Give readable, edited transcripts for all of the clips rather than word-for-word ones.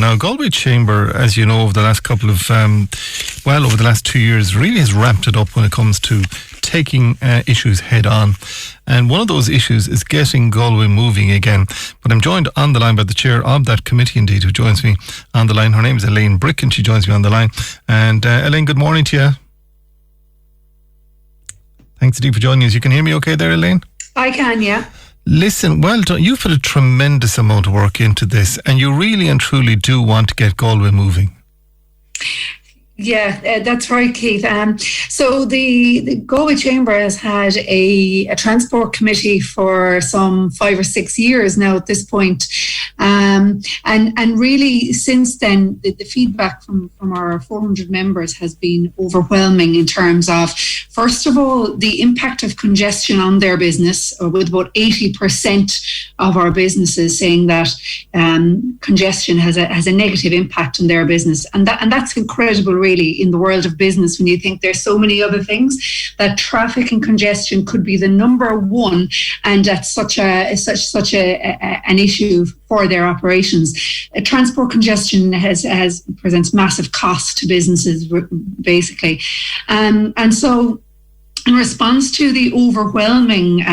Now, Galway Chamber, as you know, over the last couple of, over the last 2 years, really has ramped it up when it comes to taking issues head on. And one of those issues is getting Galway moving again. But I'm joined on the line by the chair of that committee, indeed, who joins me on the line. Her name is Elaine Brick, and she joins me on the line. And Elaine, good morning to you. Thanks indeed for joining us. You can hear me okay there, Elaine? I can, yeah. Listen, well done. You've put a tremendous amount of work into this, and you really and truly do want to get Galway moving. Yeah, that's right, Keith. So the Galway Chamber has had a transport committee for some 5 or 6 years now at this point. And really since then, the feedback from our 400 members has been overwhelming in terms of, first of all, the impact of congestion on their business, with about 80% of our businesses saying that congestion has a negative impact on their business. And that's incredible, really, in the world of business, when you think there's so many other things, that traffic and congestion could be the number one, and that's such an issue for their operations. Transport congestion presents massive cost to businesses, basically, and so, in response to the overwhelming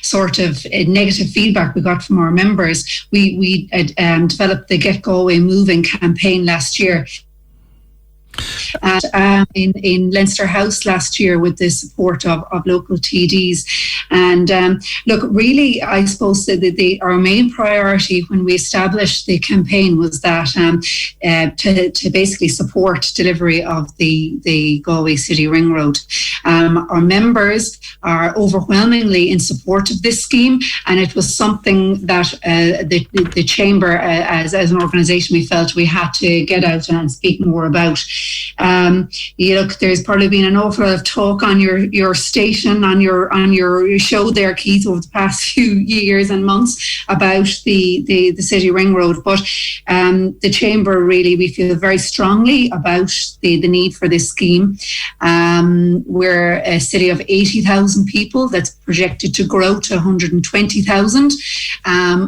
sort of negative feedback we got from our members, we developed the Get Galway Moving campaign last year. In Leinster House last year, with the support of local TDs. And look, really, I suppose that our main priority when we established the campaign was that to basically support delivery of the Galway City Ring Road. Our members are overwhelmingly in support of this scheme, and it was something that the Chamber, as an organisation, we felt we had to get out and speak more about. Look, there's probably been an awful lot of talk on your station, on your show there, Keith, over the past few years and months about the City Ring Road. But the Chamber, really, we feel very strongly about the need for this scheme. We're a city of 80,000 people that's projected to grow to 120,000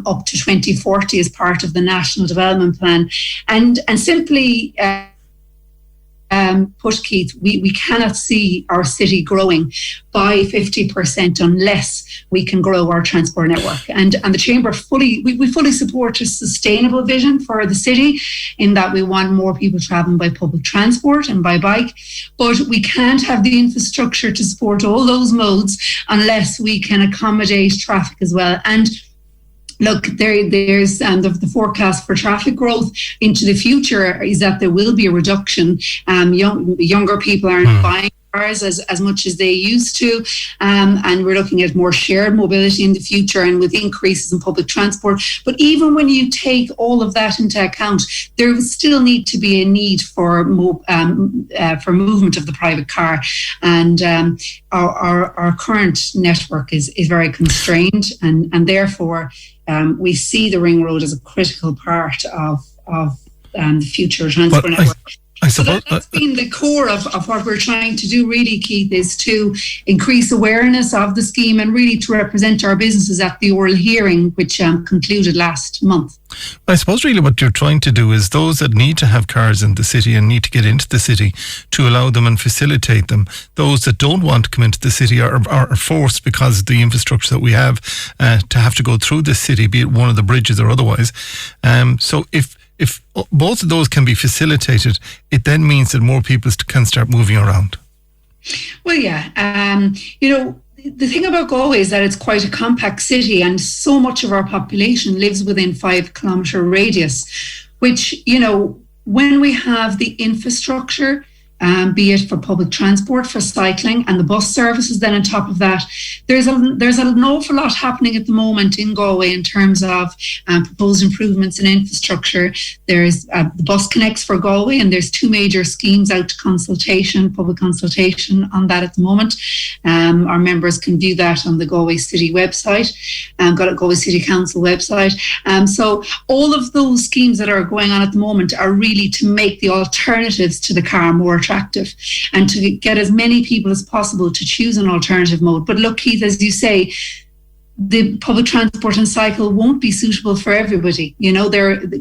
up to 2040 as part of the National Development Plan. And simply put, Keith, we cannot see our city growing by 50% unless we can grow our transport network. And the Chamber we fully support a sustainable vision for the city, in that we want more people travelling by public transport and by bike, but we can't have the infrastructure to support all those modes unless we can accommodate traffic as well. And look, there's the forecast for traffic growth into the future is that there will be a reduction. Younger people aren't buying cars as much as they used to, and we're looking at more shared mobility in the future, and with increases in public transport. But even when you take all of that into account, there will still need to be a need for movement of the private car, and our current network is very constrained, and therefore we see the Ring Road as a critical part of the future transport network. I suppose that's been the core of what we're trying to do, really, Keith, is to increase awareness of the scheme and really to represent our businesses at the oral hearing, which concluded last month. I suppose really what you're trying to do is those that need to have cars in the city and need to get into the city, to allow them and facilitate them. Those that don't want to come into the city are forced, because of the infrastructure that we have, to have to go through the city, be it one of the bridges or otherwise. So if both of those can be facilitated, it then means that more people can start moving around. Well, yeah. The thing about Galway is that it's quite a compact city, and so much of our population lives within 5 kilometre radius, which, when we have the infrastructure, be it for public transport, for cycling, and the bus services then on top of that, there's an awful lot happening at the moment in Galway in terms of proposed improvements in infrastructure. There's the Bus Connects for Galway, and there's 2 major schemes out to public consultation on that at the moment. Our members can view that on the Galway City website, Galway City Council website. So all of those schemes that are going on at the moment are really to make the alternatives to the car more attractive, and to get as many people as possible to choose an alternative mode. But look, Keith, as you say, the public transport and cycle won't be suitable for everybody.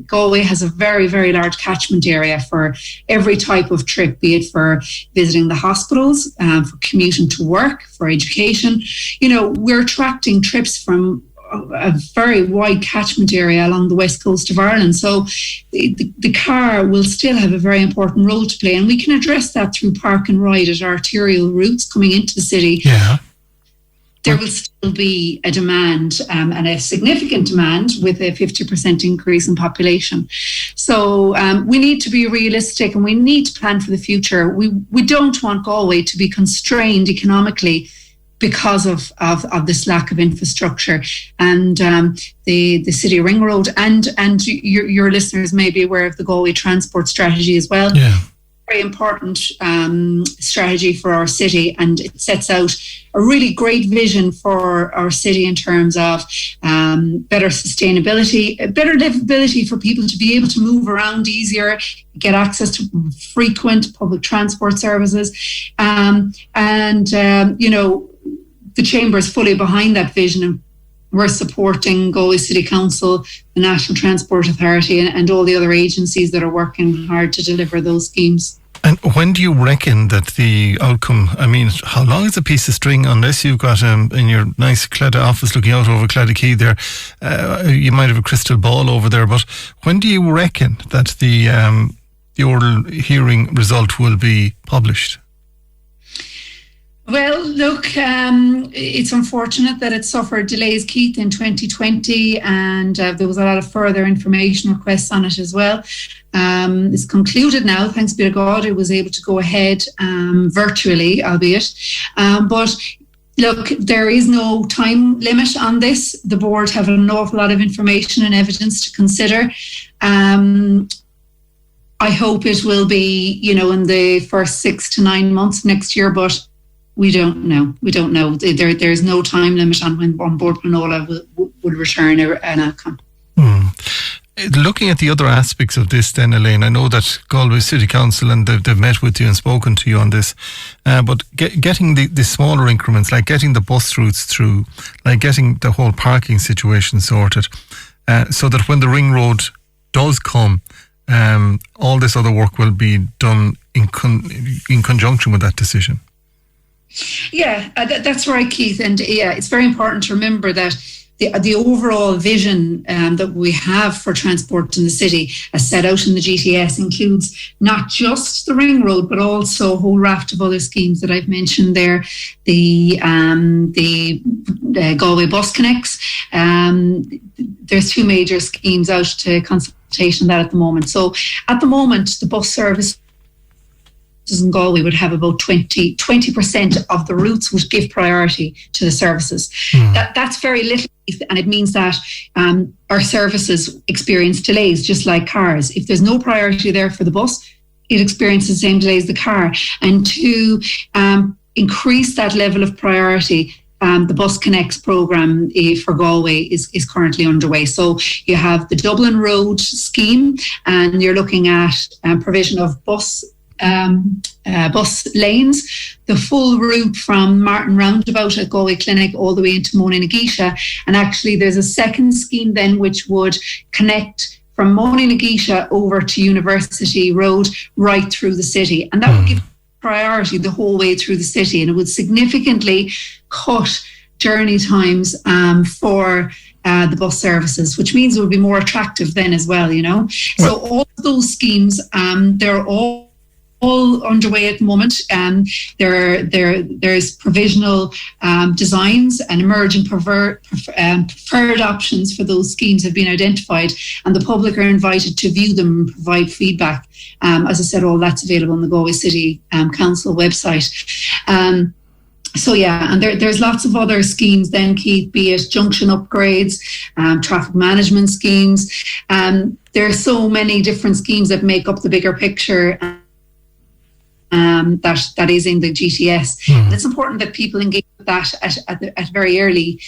Galway has a very, very large catchment area for every type of trip, be it for visiting the hospitals, for commuting to work, for education. We're attracting trips from a very wide catchment area along the west coast of Ireland. So the car will still have a very important role to play. And we can address that through park and ride at arterial routes coming into the city. Yeah. There will still be a demand and a significant demand with a 50% increase in population. So we need to be realistic and we need to plan for the future. We don't want Galway to be constrained economically because of this lack of infrastructure. And the City Ring Road and your listeners may be aware of the Galway transport strategy as well. Yeah. Very important strategy for our city, and it sets out a really great vision for our city in terms of better sustainability, better livability for people to be able to move around easier, get access to frequent public transport services, the Chamber is fully behind that vision, and we're supporting Galway City Council, the National Transport Authority, and all the other agencies that are working hard to deliver those schemes. And when do you reckon that the outcome, how long is a piece of string, unless you've got in your nice Cleda office looking out over Cleda there, you might have a crystal ball over there, but when do you reckon that the oral hearing result will be published? Well, look, it's unfortunate that it suffered delays, Keith, in 2020, and there was a lot of further information requests on it as well. It's concluded now, thanks be to God. It was able to go ahead virtually, albeit. But look, there is no time limit on this. The board have an awful lot of information and evidence to consider. I hope it will be, in the first 6 to 9 months next year, but we don't know. There's no time limit on when Board Panola will return an outcome. Looking at the other aspects of this then, Elaine, I know that Galway City Council and they've met with you and spoken to you on this, but getting the smaller increments, like getting the bus routes through, like getting the whole parking situation sorted, so that when the ring road does come, all this other work will be done in conjunction with that decision. Yeah, that's right, Keith. And yeah, it's very important to remember that the overall vision that we have for transport in the city, as set out in the GTS, includes not just the ring road, but also a whole raft of other schemes that I've mentioned there. The Galway Bus Connects. There's 2 major schemes out to consultation that at the moment. So at the moment, the bus service in Galway would have about 20% of the routes would give priority to the services. That's very little, and it means that our services experience delays just like cars. If there's no priority there for the bus, it experiences the same delays as the car. And to increase that level of priority, the Bus Connects programme for Galway is currently underway. So you have the Dublin Road scheme, and you're looking at provision of bus lanes, the full route from Martin Roundabout at Galway Clinic all the way into Mona Nagisha. And actually there's a second scheme then which would connect from Mona Nagisha over to University Road right through the city. And that would give priority the whole way through the city, and it would significantly cut journey times for the bus services, which means it would be more attractive then as well, So all of those schemes, they're all underway at the moment. There's provisional designs, and emerging preferred options for those schemes have been identified, and the public are invited to view them and provide feedback. As I said, all that's available on the Galway City Council website. So yeah, and there's lots of other schemes then, Keith, be it junction upgrades, traffic management schemes. There are so many different schemes that make up the bigger picture. that is in the GTS. And it's important that people engage with that at very early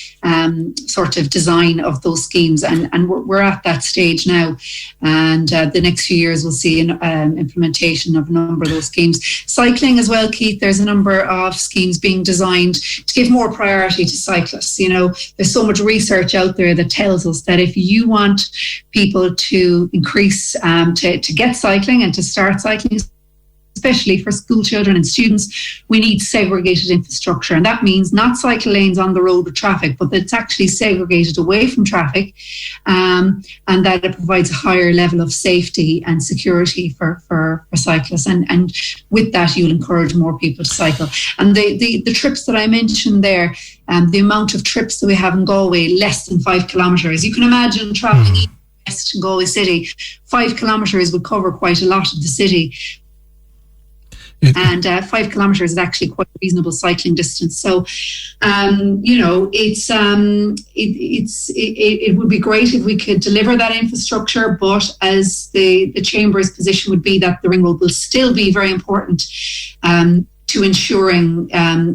sort of design of those schemes, and we're at that stage now, and the next few years we'll see an implementation of a number of those schemes. Cycling as well, Keith, there's a number of schemes being designed to give more priority to cyclists. There's so much research out there that tells us that if you want people to increase to get cycling and to start cycling, especially for school children and students, we need segregated infrastructure. And that means not cycle lanes on the road with traffic, but that it's actually segregated away from traffic, and that it provides a higher level of safety and security for cyclists. And with that, you'll encourage more people to cycle. And the trips that I mentioned there, the amount of trips that we have in Galway, less than 5 kilometres. You can imagine travelling east in Galway city, 5 kilometres would cover quite a lot of the city. And 5 kilometres is actually quite a reasonable cycling distance. So, it would be great if we could deliver that infrastructure. But as the Chamber's position would be that the ring road will still be very important to ensuring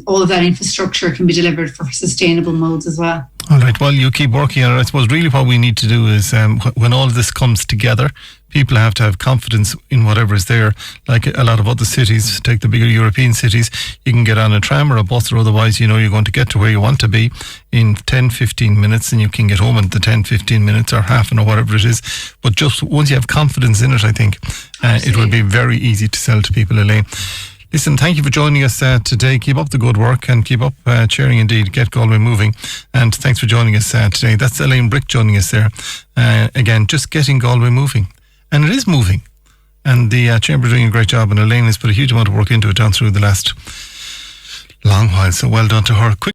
all of that infrastructure can be delivered for sustainable modes as well. All right, well, you keep working on it. I suppose really what we need to do is when all of this comes together, people have to have confidence in whatever is there. Like a lot of other cities, take the bigger European cities, you can get on a tram or a bus, or otherwise, you're going to get to where you want to be in 10, 15 minutes, and you can get home in the 10, 15 minutes or half an hour, whatever it is. But just once you have confidence in it, I think it will be very easy to sell to people, Elaine. Listen, thank you for joining us today. Keep up the good work and keep up cheering indeed. Get Galway moving. And thanks for joining us today. That's Elaine Brick joining us there. Again, just getting Galway moving. And it is moving. And the Chamber are doing a great job. And Elaine has put a huge amount of work into it down through the last long while. So well done to her. Quick